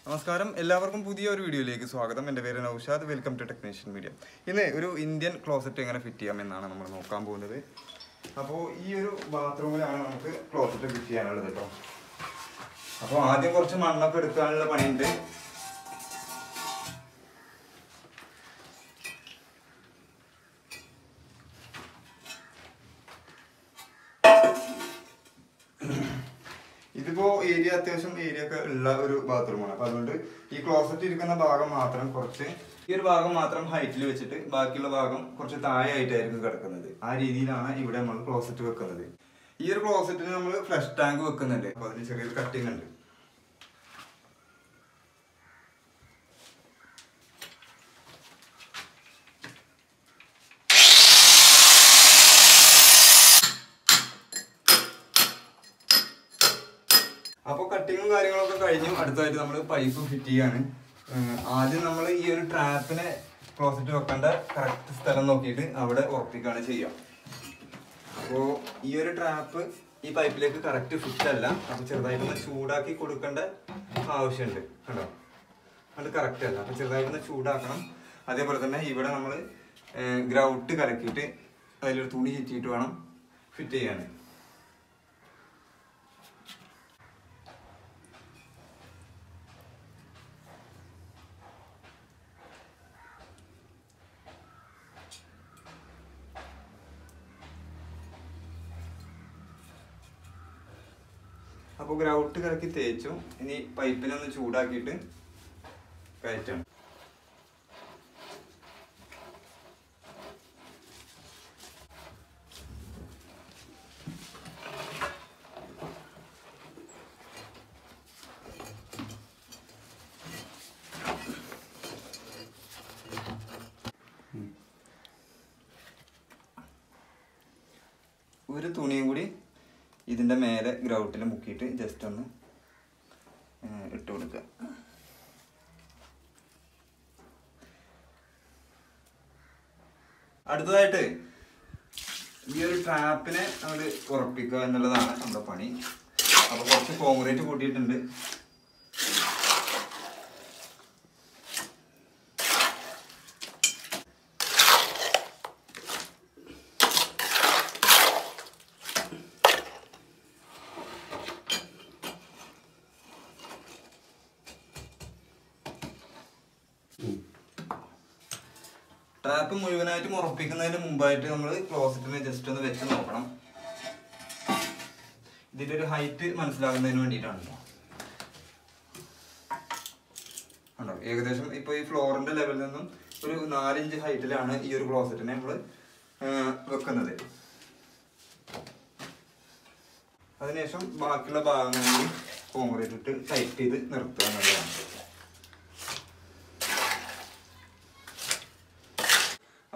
നമസ്കാരം, എല്ലാവർക്കും പുതിയൊരു വീഡിയോയിലേക്ക് സ്വാഗതം. എൻ്റെ പേര് Naushad. Welcome to technician media. ഇന്ന് ഒരു ഇന്ത്യൻ ക്ലോസറ്റ് എങ്ങനെ ഫിറ്റ് ചെയ്യാമെന്നാണ് നമ്മൾ നോക്കാൻ പോകുന്നത്. അപ്പോൾ ഈ ഒരു ബാത്റൂമിലാണ് നമുക്ക് ക്ലോസറ്റ് ഫിറ്റ് ചെയ്യാനുള്ളത് കേട്ടോ. അപ്പോൾ ആദ്യം കുറച്ച് മണ്ണൊക്കെ എടുക്കാനുള്ള പണിയുണ്ട്. ഇതിപ്പോ അത്യാവശ്യം ഏരിയ ഒക്കെ ഉള്ള ഒരു ബാത്റൂമാണ്. അപ്പൊ അതുകൊണ്ട് ഈ ക്ലോസറ്റ് ഇരിക്കുന്ന ഭാഗം മാത്രം ഈ ഒരു ഭാഗം മാത്രം ഹൈറ്റിൽ വെച്ചിട്ട് ബാക്കിയുള്ള ഭാഗം കുറച്ച് താഴെയായിട്ടായിരിക്കും കിടക്കുന്നത്. ആ രീതിയിലാണ് ഇവിടെ നമ്മൾ ക്ലോസറ്റ് വെക്കുന്നത്. ഈ ഒരു ക്ലോസറ്റിന് നമ്മൾ ഫ്ലഷ് ടാങ്ക് വെക്കുന്നുണ്ട്. അപ്പൊ അതിന് ചെറിയൊരു കട്ടിങ് ഉണ്ട്. അപ്പോൾ കട്ടിങ്ങും കാര്യങ്ങളൊക്കെ കഴിഞ്ഞു. അടുത്തായിട്ട് നമ്മൾ പൈപ്പ് ഫിറ്റ് ചെയ്യാണ്. ആദ്യം നമ്മൾ ഈ ഒരു ട്രാപ്പിനെ ക്ലോസറ്റ് വെക്കേണ്ട കറക്റ്റ് സ്ഥലം നോക്കിയിട്ട് അവിടെ ഉറപ്പിക്കുകയാണ് ചെയ്യുക. അപ്പോൾ ഈ ഒരു ട്രാപ്പ് ഈ പൈപ്പിലേക്ക് കറക്റ്റ് ഫിറ്റ് അല്ല. അപ്പോൾ ചെറുതായിട്ടൊന്ന് ചൂടാക്കി കൊടുക്കേണ്ട ആവശ്യമുണ്ട്. കണ്ടോ, അത് കറക്റ്റ് അല്ല. അപ്പോൾ ചെറുതായിട്ടൊന്ന് ചൂടാക്കണം. അതേപോലെ തന്നെ ഇവിടെ നമ്മൾ ഗ്രൗട്ട് കലക്കിയിട്ട് അതിലൊരു തുണി ചുറ്റിയിട്ട് വേണം ഫിറ്റ് ചെയ്യാൻ. അപ്പോൾ ഗ്രൗട്ട് കലക്കി തേച്ചു. ഇനി പൈപ്പിനൊന്ന് ചൂടാക്കിയിട്ട് കയറ്റണം. ഒരു തുണിയും കൂടി ഇതിൻ്റെ മേലെ ഗ്രൗട്ടിൽ മുക്കിയിട്ട് ജസ്റ്റ് ഒന്ന് ഇട്ട് കൊടുക്കുക. അടുത്തതായിട്ട് ഈ ഒരു ട്രാപ്പിനെ നമ്മൾ ഉറപ്പിക്കുക എന്നുള്ളതാണ് നമ്മുടെ പണി. അപ്പോൾ കുറച്ച് കോൺക്രീറ്റ് കൂട്ടിയിട്ടുണ്ട്. ട്രാപ്പ് മുഴുവനായിട്ടും ഉറപ്പിക്കുന്നതിന് മുമ്പായിട്ട് നമ്മൾ ക്ലോസറ്റിനെ ജസ്റ്റ് ഒന്ന് വെച്ച് നോക്കണം. ഇതിൻ്റെ ഒരു ഹൈറ്റ് മനസ്സിലാകുന്നതിന് വേണ്ടിയിട്ടാണ്. ഉണ്ടോ, ഏകദേശം ഇപ്പോൾ ഈ ഫ്ലോറിൻ്റെ ലെവലിൽ നിന്നും ഒരു 4 ഇഞ്ച് ഹൈറ്റിലാണ് ഈ ഒരു ക്ലോസറ്റിനെ നമ്മൾ വെക്കുന്നത്. അതിനുശേഷം ബാക്കിയുള്ള ഭാഗങ്ങളിൽ കോൺക്രീറ്റ് ഇട്ട് ടൈറ്റ് ചെയ്ത് നിർത്തുക എന്നുള്ളതാണ്.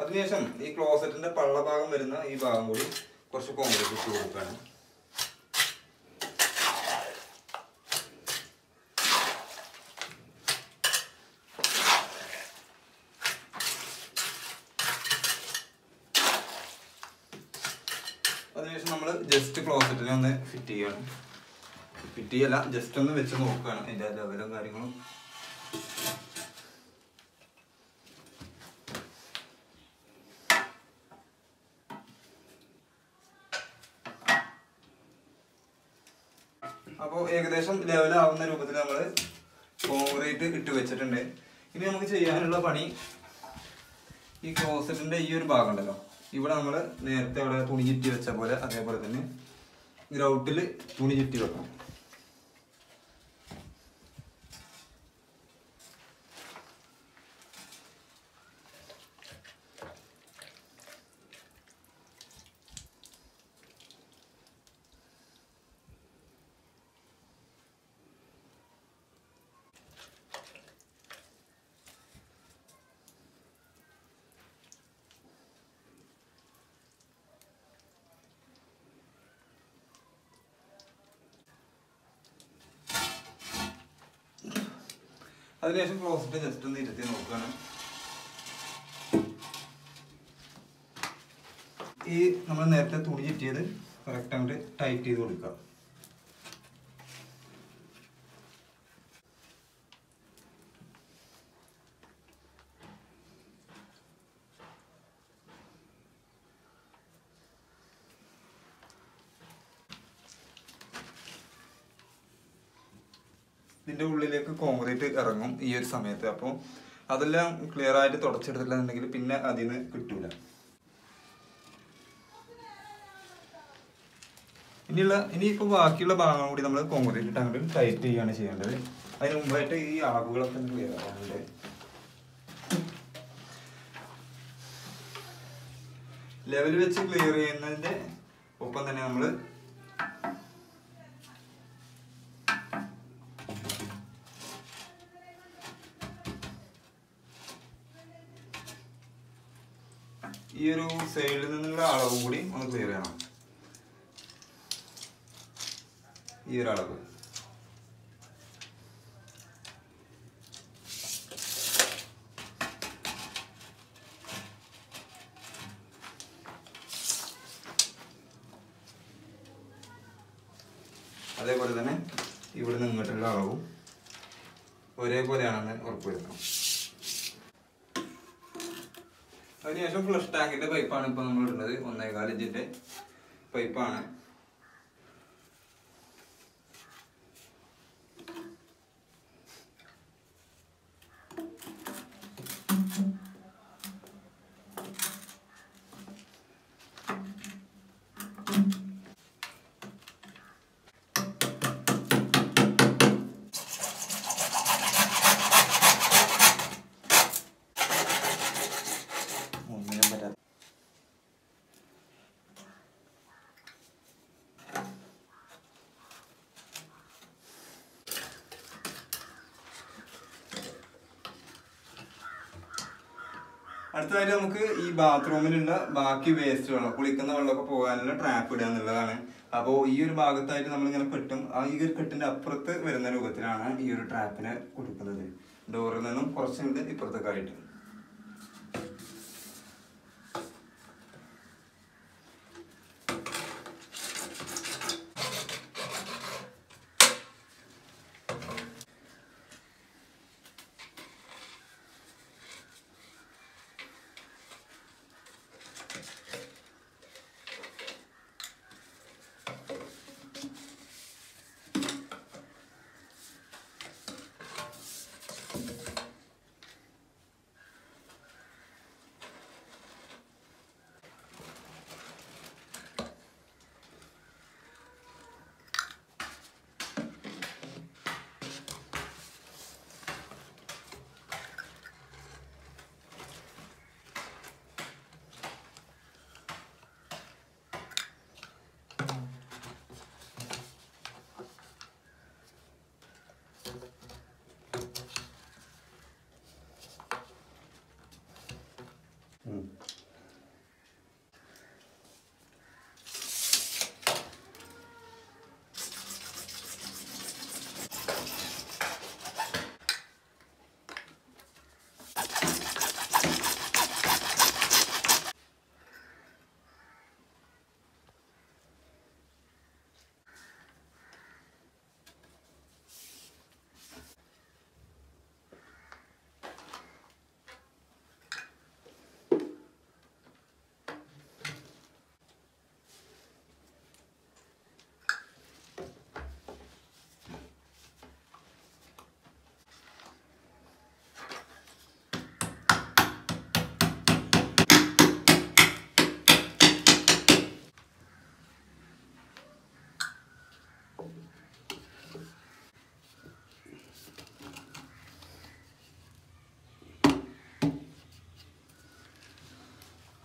അതിനുശേഷം ഈ ക്ലോസറ്റിന്റെ പള്ള ഭാഗം വരുന്ന ഈ ഭാഗം കൂടി കുറച്ച് കോൺക്രീറ്റ് ഇട്ട് കൊടുക്കുകയാണ്. അതിനുശേഷം നമ്മൾ ജസ്റ്റ് ക്ലോസറ്റിനെ ഒന്ന് ഫിറ്റ് ചെയ്യണം. ഫിറ്റ് ചെയ്യല്ല, ജസ്റ്റ് ഒന്ന് വെച്ച് നോക്കുകയാണ് അതിൻ്റെ ലെവലും കാര്യങ്ങളും. അപ്പോൾ ഏകദേശം ലെവലാവുന്ന രൂപത്തിൽ നമ്മൾ കോൺക്രീറ്റ് ഇട്ട് വെച്ചിട്ടുണ്ട്. ഇനി നമുക്ക് ചെയ്യാനുള്ള പണി ഈ ക്ലോസറ്റിൻ്റെ ഈ ഒരു ഭാഗം ഉണ്ടല്ലോ, ഇവിടെ നമ്മൾ നേരത്തെ അവിടെ തുണി ചുറ്റി വെച്ച പോലെ അതേപോലെ തന്നെ ഗ്രൗട്ടിൽ തുണി ചുറ്റി വെക്കണം. അതിനുശേഷം ക്ലോസറ്റ് ജസ്റ്റ് ഒന്ന് ഇരുത്തി നോക്കുകയാണ്. ഈ നമ്മൾ നേരത്തെ തുണി ചുറ്റിയത് കറക്റ്റ് അങ്ങോട്ട് ടൈറ്റ് ചെയ്ത് കൊടുക്കുക. ഇതിൻ്റെ ഉള്ളിലേക്ക് കോൺക്രീറ്റ് ഇറങ്ങും ഈ ഒരു സമയത്ത്. അപ്പോൾ അതെല്ലാം ക്ലിയർ ആയിട്ട് തുടച്ചെടുത്തില്ല എന്നുണ്ടെങ്കിൽ പിന്നെ അതിന് കിട്ടൂല. ഇനിയിപ്പോൾ ബാക്കിയുള്ള ഭാഗങ്ങൾ കൂടി നമ്മൾ കോൺക്രീറ്റ് ഇട്ട് അങ്ങോട്ട് ടൈറ്റ് ചെയ്യുകയാണ് ചെയ്യേണ്ടത്. അതിന് മുമ്പായിട്ട് ഈ അളവുകളൊക്കെ ക്ലിയർ ആകാനുണ്ട്. ലെവൽ വെച്ച് ക്ലിയർ ചെയ്യുന്നതിൻ്റെ ഒപ്പം തന്നെ നമ്മൾ ഈ ഒരു സൈഡിൽ നിന്നുള്ള അളവ് കൂടി ഒന്ന് ക്ലിയർ ചെയ്യണം. ഈ ഒരു അളവ് അതേപോലെ തന്നെ ഇവിടെ നിന്ന് ഇങ്ങോട്ടുള്ള അളവും ഒരേപോലെയാണെന്ന് ഉറപ്പുവരുത്തണം. അതിനുശേഷം ഫ്ലഷ് ടാങ്കിന്റെ പൈപ്പാണ് ഇപ്പൊ നമ്മൾ ഇടുന്നത്. 1.25 ഇഞ്ചിന്റെ പൈപ്പാണ്. അടുത്തതായിട്ട് നമുക്ക് ഈ ബാത്റൂമിലുള്ള ബാക്കി വേസ്റ്റ് വെള്ളം, കുളിക്കുന്ന വെള്ളമൊക്കെ പോകാനുള്ള ട്രാപ്പ് ഇടുക എന്നുള്ളതാണ്. അപ്പോൾ ഈ ഒരു ഭാഗത്തായിട്ട് നമ്മളിങ്ങനെ കെട്ടും. ഈ ഒരു കെട്ടിന്റെ അപ്പുറത്ത് വരുന്ന രൂപത്തിലാണ് ഈ ഒരു ട്രാപ്പിനെ കൊടുക്കുന്നത്. ഡോറിൽ നിന്നും കുറച്ചുണ്ട് ഇപ്പുറത്തേക്കായിട്ട്.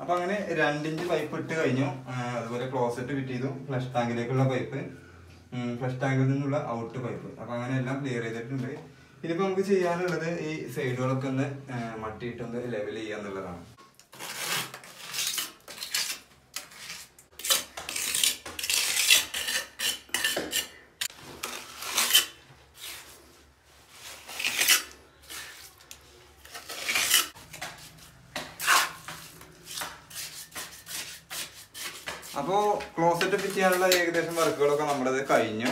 അപ്പൊ അങ്ങനെ 2 ഇഞ്ച് പൈപ്പ് ഇട്ട് കഴിഞ്ഞു. അതുപോലെ ക്ലോസറ്റ് ഫിറ്റ് ചെയ്തു. ഫ്ലഷ് ടാങ്കിലേക്കുള്ള പൈപ്പ്, ഫ്ലഷ് ടാങ്കിൽ നിന്നുള്ള ഔട്ട് പൈപ്പ്. അപ്പൊ അങ്ങനെ എല്ലാം ക്ലിയർ ചെയ്തിട്ടുണ്ട്. ഇനിയിപ്പോ നമുക്ക് ചെയ്യാനുള്ളത് ഈ സൈഡുകളൊക്കെ ഒന്ന് മട്ടിയിട്ടൊന്ന് ലെവൽ ചെയ്യാന്നുള്ളതാണ്. അപ്പോൾ ക്ലോസറ്റ് ഫിറ്റ് ചെയ്യാനുള്ള ഏകദേശം വർക്കുകളൊക്കെ നമ്മുടെ കഴിഞ്ഞു.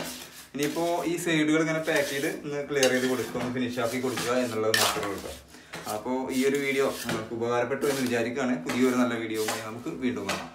ഇനിയിപ്പോൾ ഈ സൈഡുകൾ ഇങ്ങനെ പാക്ക് ചെയ്ത് ഒന്ന് ക്ലിയർ ചെയ്ത് കൊടുക്കുക, ഒന്ന് ഫിനിഷ് ആക്കി കൊടുക്കുക എന്നുള്ളത് മാത്രമേ ഉള്ളൂ. അപ്പോൾ ഈ ഒരു വീഡിയോ നിങ്ങൾക്ക് ഉപകാരപ്പെട്ടു എന്ന് വിചാരിക്കുകയാണ്. പുതിയൊരു നല്ല വീഡിയോയുമായി നമുക്ക് വീണ്ടും കാണാം.